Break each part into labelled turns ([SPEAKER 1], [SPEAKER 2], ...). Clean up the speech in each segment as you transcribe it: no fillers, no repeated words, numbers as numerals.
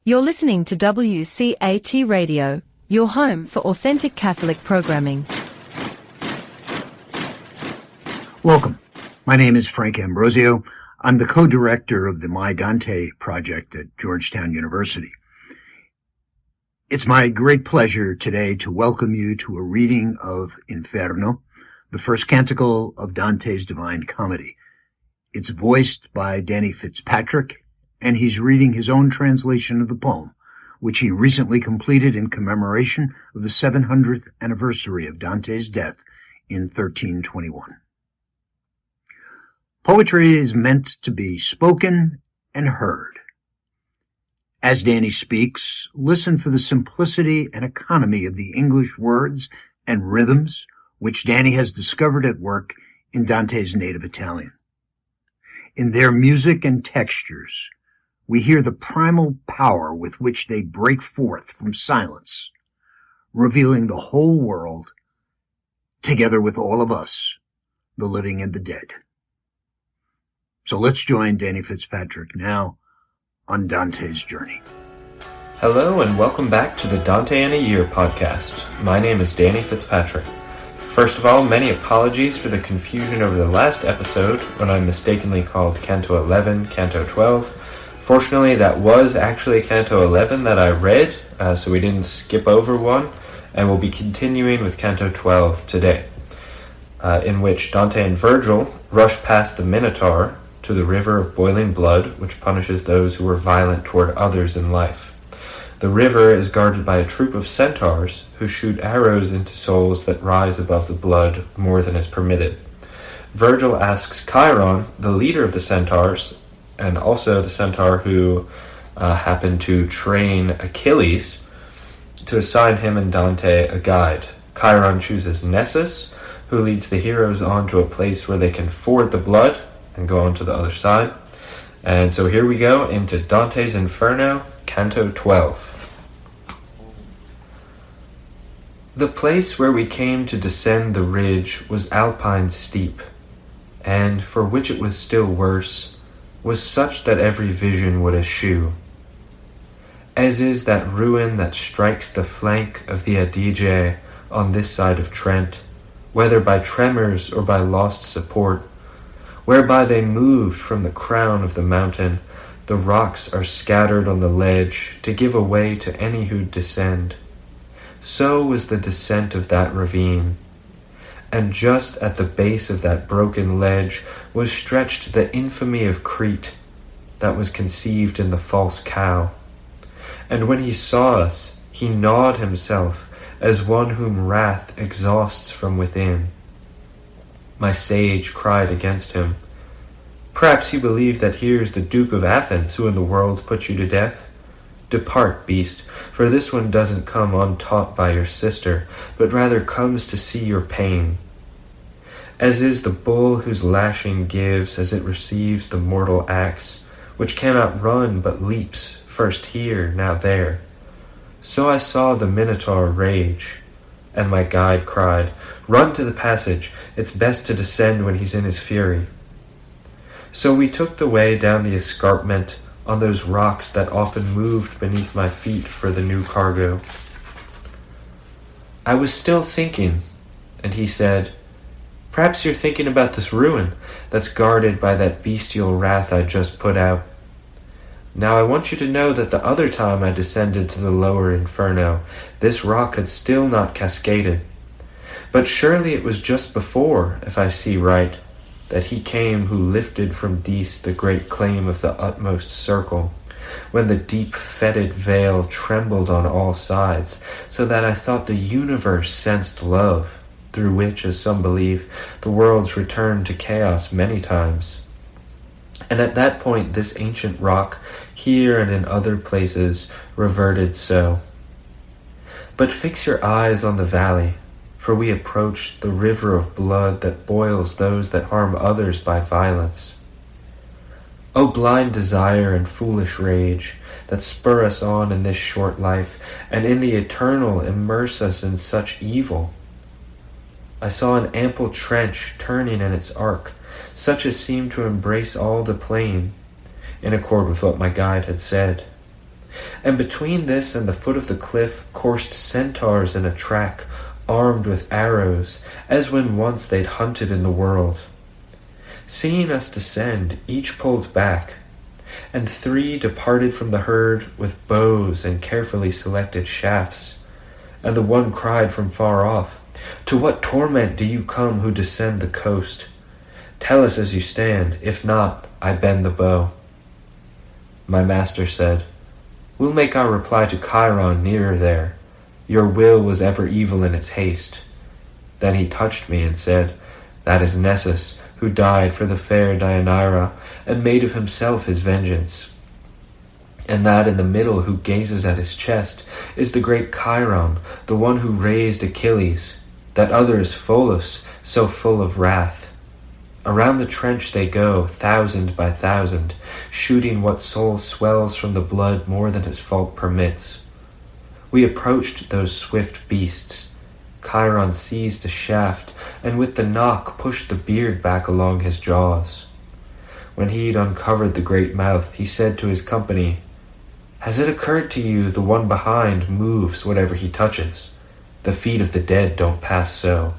[SPEAKER 1] You're listening to WCAT Radio, your home for authentic Catholic programming.
[SPEAKER 2] Welcome. My name is Frank Ambrosio. I'm the co-director of the My Dante project at Georgetown University. It's my great pleasure today to welcome you to a reading of Inferno, the first canticle of Dante's Divine Comedy. It's voiced by Danny Fitzpatrick, and he's reading his own translation of the poem, which he recently completed in commemoration of the 700th anniversary of Dante's death in 1321. Poetry is meant to be spoken and heard. As Danny speaks, listen for the simplicity and economy of the English words and rhythms which Danny has discovered at work in Dante's native Italian. In their music and textures, we hear the primal power with which they break forth from silence, revealing the whole world, together with all of us, the living and the dead. So let's join Danny Fitzpatrick now on Dante's journey.
[SPEAKER 3] Hello and welcome back to the Dante in a Year podcast. My name is Danny Fitzpatrick. First of all, many apologies for the confusion over the last episode when I mistakenly called Canto XI Canto XII. Fortunately, that was actually Canto XI that I read, so we didn't skip over one, and we'll be continuing with Canto XII today, in which Dante and Virgil rush past the Minotaur to the river of boiling blood, which punishes those who were violent toward others in life. The river is guarded by a troop of centaurs who shoot arrows into souls that rise above the blood more than is permitted. Virgil asks Chiron, the leader of the centaurs, and also the centaur who happened to train Achilles, to assign him and Dante a guide. Chiron chooses Nessus, who leads the heroes on to a place where they can ford the blood and go on to the other side. And so here we go into Dante's Inferno, Canto XII. The place where we came to descend the ridge was alpine steep, and, for which it was still worse, was such that every vision would eschew. As is that ruin that strikes the flank of the Adige on this side of Trent, whether by tremors or by lost support, whereby they moved from the crown of the mountain, the rocks are scattered on the ledge to give a way to any who descend. So was the descent of that ravine, and just at the base of that broken ledge was stretched the infamy of Crete that was conceived in the false cow. And when he saw us, he gnawed himself as one whom wrath exhausts from within. My sage cried against him, "Perhaps you believe that here is the Duke of Athens who in the world put you to death? Depart, beast, for this one doesn't come untaught by your sister, but rather comes to see your pain. As is the bull whose lashing gives as it receives the mortal axe, which cannot run but leaps, first here, now there. So I saw the Minotaur rage, and my guide cried, 'Run to the passage, it's best to descend when he's in his fury.' So we took the way down the escarpment on those rocks that often moved beneath my feet for the new cargo. I was still thinking, and he said, 'Perhaps you're thinking about this ruin that's guarded by that bestial wrath I just put out. Now I want you to know that the other time I descended to the lower Inferno, this rock had still not cascaded. But surely it was just before, if I see right, that he came who lifted from Dis the great claim of the utmost circle, when the deep fetid veil trembled on all sides, so that I thought the universe sensed love, through which, as some believe, the worlds returned to chaos many times. And at that point this ancient rock, here and in other places, reverted so. But fix your eyes on the valley, for we approach the river of blood that boils those that harm others by violence. O blind desire and foolish rage, that spur us on in this short life, and in the eternal immerse us in such evil. I saw an ample trench turning in its arc, such as seemed to embrace all the plain, in accord with what my guide had said. And between this and the foot of the cliff coursed centaurs in a track, armed with arrows, as when once they'd hunted in the world. Seeing us descend, each pulled back, and 3 departed from the herd with bows and carefully selected shafts. And the one cried from far off, "To what torment do you come who descend the coast? Tell us as you stand, if not, I bend the bow." My master said, "We'll make our reply to Chiron nearer there. Your will was ever evil in its haste." Then he touched me and said, "That is Nessus, who died for the fair Deianira, and made of himself his vengeance. And that in the middle who gazes at his chest is the great Chiron, the one who raised Achilles. That other is Pholus, so full of wrath. Around the trench they go, 1,000 by 1,000, shooting what soul swells from the blood more than his fault permits. We approached those swift beasts. Chiron seized a shaft, and with the knock pushed the beard back along his jaws. When he'd uncovered the great mouth, he said to his company, "Has it occurred to you the one behind moves whatever he touches? The feet of the dead don't pass so."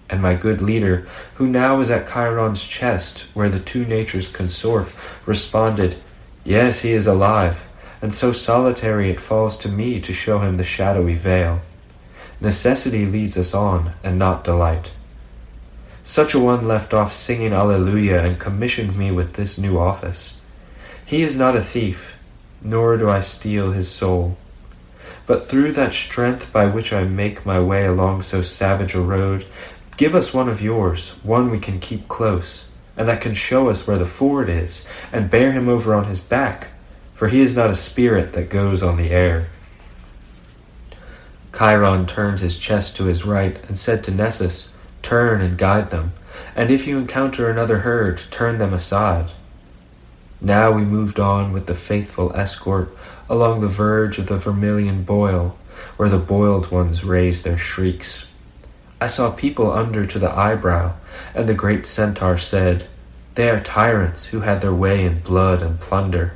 [SPEAKER 3] And my good leader, who now is at Chiron's chest, where the 2 natures consort, responded, "Yes, he is alive, and so solitary it falls to me to show him the shadowy veil. Necessity leads us on, and not delight." Such a one left off singing Alleluia and commissioned me with this new office. He is not a thief, nor do I steal his soul. But through that strength by which I make my way along so savage a road, give us one of yours, one we can keep close, and that can show us where the ford is, and bear him over on his back, for he is not a spirit that goes on the air. Chiron turned his chest to his right and said to Nessus, "Turn and guide them, and if you encounter another herd, turn them aside." Now we moved on with the faithful escort along the verge of the vermilion boil, where the boiled ones raised their shrieks. I saw people under to the eyebrow, and the great centaur said, "They are tyrants who had their way in blood and plunder.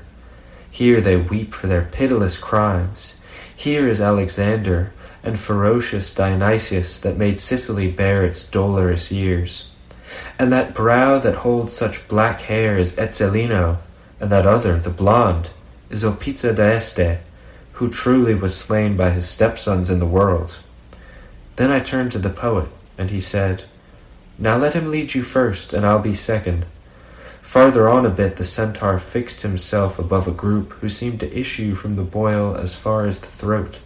[SPEAKER 3] Here they weep for their pitiless crimes. Here is Alexander, and ferocious Dionysius that made Sicily bear its dolorous years. And that brow that holds such black hair is Etzellino, and that other, the blonde, is Opizza d'Este, who truly was slain by his stepsons in the world." Then I turned to the poet, and he said, "Now let him lead you first, and I'll be second." Farther on a bit the centaur fixed himself above a group who seemed to issue from the boil as far as the throat.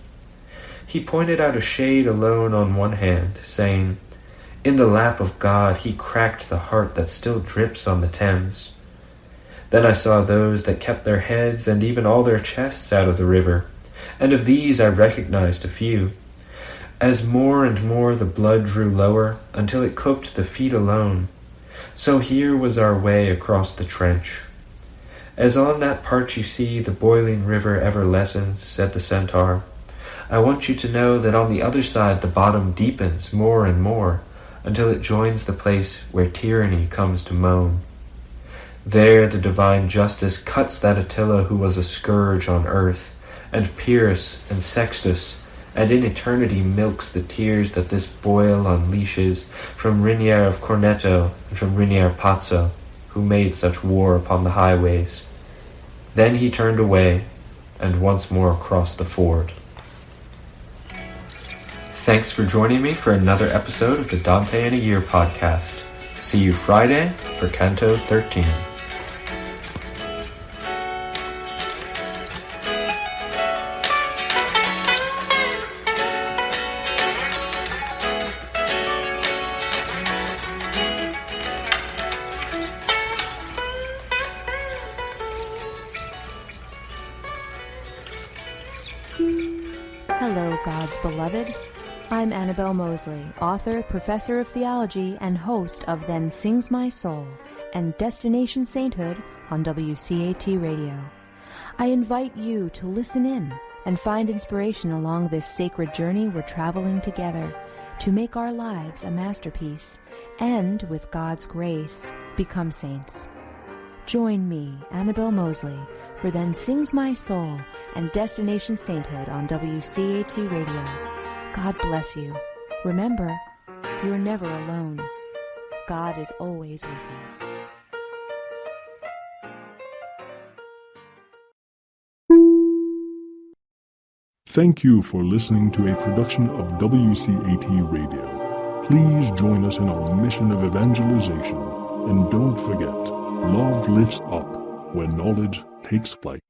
[SPEAKER 3] He pointed out a shade alone on one hand, saying, "In the lap of God he cracked the heart that still drips on the Thames." Then I saw those that kept their heads and even all their chests out of the river, and of these I recognized a few. As more and more the blood drew lower, until it cooked the feet alone, so here was our way across the trench. "As on that part you see the boiling river ever lessens," said the centaur, "I want you to know that on the other side the bottom deepens more and more, until it joins the place where tyranny comes to moan. There the divine justice cuts that Attila who was a scourge on earth, and Pyrrhus and Sextus, and in eternity milks the tears that this boil unleashes from Rinier of Corneto and from Rinier Pazzo, who made such war upon the highways." Then he turned away, and once more crossed the ford. Thanks for joining me for another episode of the Dante in a Year podcast. See you Friday for Canto 13.
[SPEAKER 1] Hello, God's beloved. I'm Annabelle Mosley, author, professor of theology, and host of Then Sings My Soul and Destination Sainthood on WCAT Radio. I invite you to listen in and find inspiration along this sacred journey we're traveling together to make our lives a masterpiece and, with God's grace, become saints. Join me, Annabelle Mosley, for Then Sings My Soul and Destination Sainthood on WCAT Radio. God bless you. Remember, you're never alone. God is always with you.
[SPEAKER 4] Thank you for listening to a production of WCAT Radio. Please join us in our mission of evangelization, and don't forget, love lifts up when knowledge takes flight.